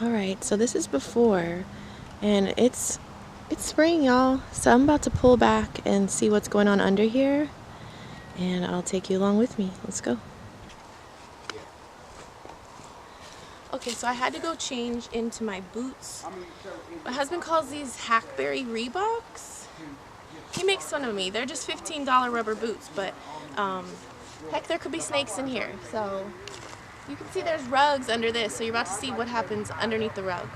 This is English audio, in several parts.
Alright, so this is before, and it's spring, y'all. So I'm about to pull back and see what's going on under here, and I'll take you along with me. Let's go. Okay, so I had to go change into my boots. My husband calls these hackberry Reeboks. He makes fun of me. They're just $15 rubber boots, but heck, there could be snakes in here. So you can see there's rugs under this, so you're about to see what happens underneath the rug.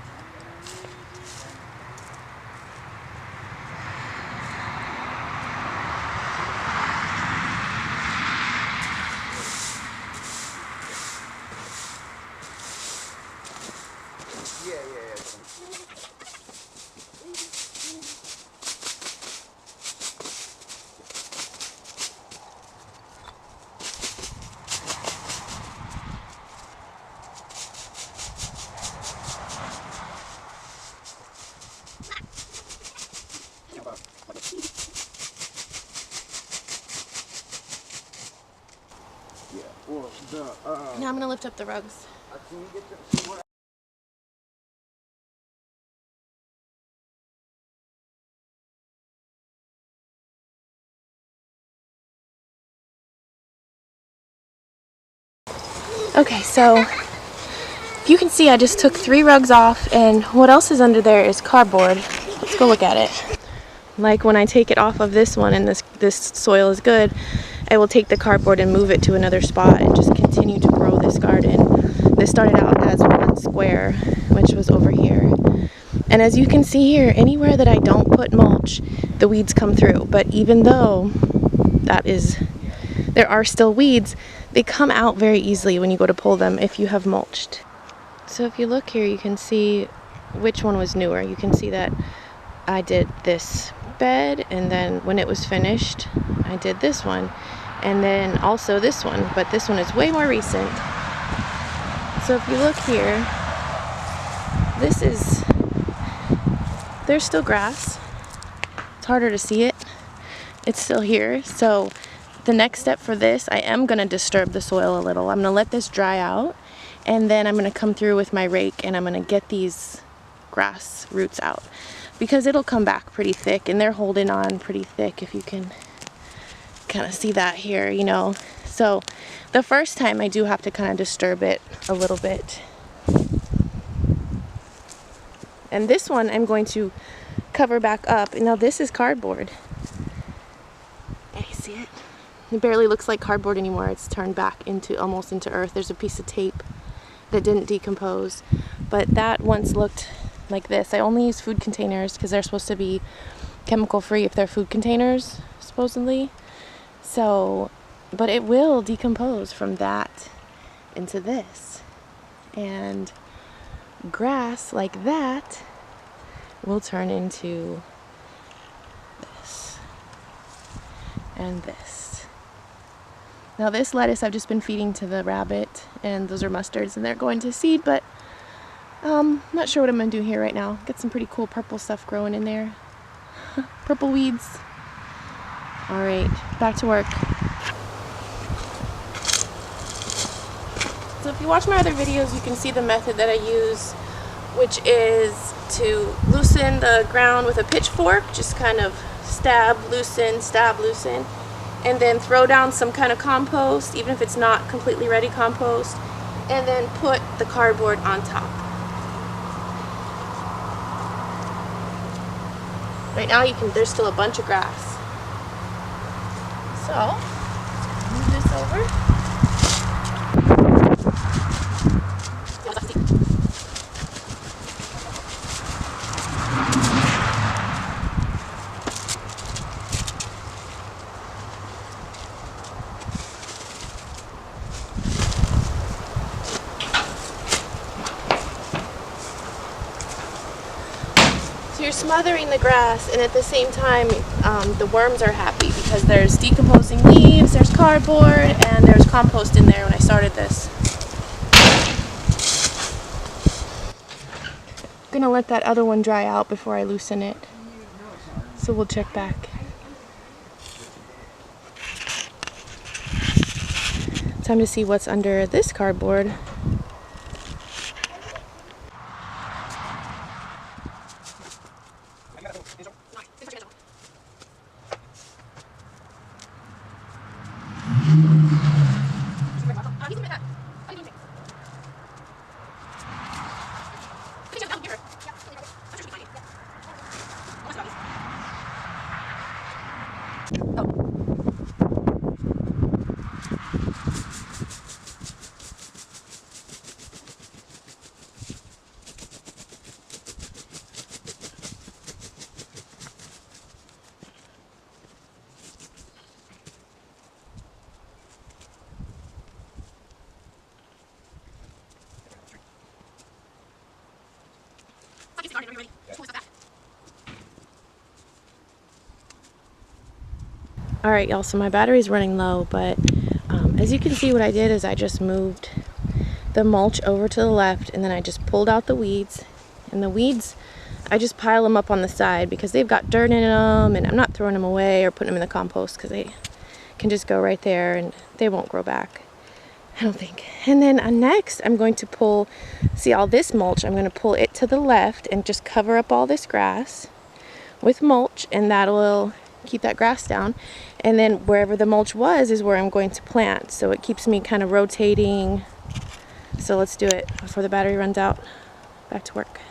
Now I'm going to lift up the rugs. Okay, so if you can see, I just took 3 rugs off, and what else is under there is cardboard. Let's go look at it. Like when I take it off of this one and this soil is good, I will take the cardboard and move it to another spot and just continue to grow this garden. This started out as one square, which was over here. And as you can see here, anywhere that I don't put mulch, the weeds come through. But even though there are still weeds, they come out very easily when you go to pull them if you have mulched. So if you look here, you can see which one was newer. You can see that I did this bed, and then when it was finished, I did this one, and then also this one, but this one is way more recent. So if you look here, there's still grass. It's harder to see it. It's still here. So the next step for this, I am going to disturb the soil a little. I'm going to let this dry out, and then I'm going to come through with my rake and I'm going to get these grass roots out, because it'll come back pretty thick, and they're holding on pretty thick, if you can kind of see that here, you know. So the first time I do have to kind of disturb it a little bit. And this one I'm going to cover back up. Now this is cardboard. Can you see it? It barely looks like cardboard anymore. It's turned back almost into earth. There's a piece of tape that didn't decompose, but that once looked like this. I only use food containers because they're supposed to be chemical free if they're food containers, supposedly. So, but it will decompose from that into this. And grass like that will turn into this and this. Now this lettuce I've just been feeding to the rabbit, and those are mustards, and they're going to seed, but not sure what I'm going to do here right now. Get some pretty cool purple stuff growing in there. Purple weeds. Alright, back to work. So if you watch my other videos, you can see the method that I use, which is to loosen the ground with a pitchfork. Just kind of stab, loosen, and then throw down some kind of compost, even if it's not completely ready compost, and then put the cardboard on top. Right now there's still a bunch of grass. So, move this over. So you're smothering the grass, and at the same time the worms are happy because there's decomposing leaves, there's cardboard, and there's compost in there when I started this. I'm gonna let that other one dry out before I loosen it. So we'll check back. Time to see what's under this cardboard. Alright y'all, so my battery's running low, but as you can see, what I did is I just moved the mulch over to the left, and then I just pulled out the weeds. And the weeds, I just pile them up on the side because they've got dirt in them, and I'm not throwing them away or putting them in the compost because they can just go right there and they won't grow back, I don't think. And then next I'm going to pull, see all this mulch, I'm going to pull it to the left and just cover up all this grass with mulch, and that will keep that grass down. And then wherever the mulch was is where I'm going to plant, so it keeps me kind of rotating. So let's do it before the battery runs out. Back to work.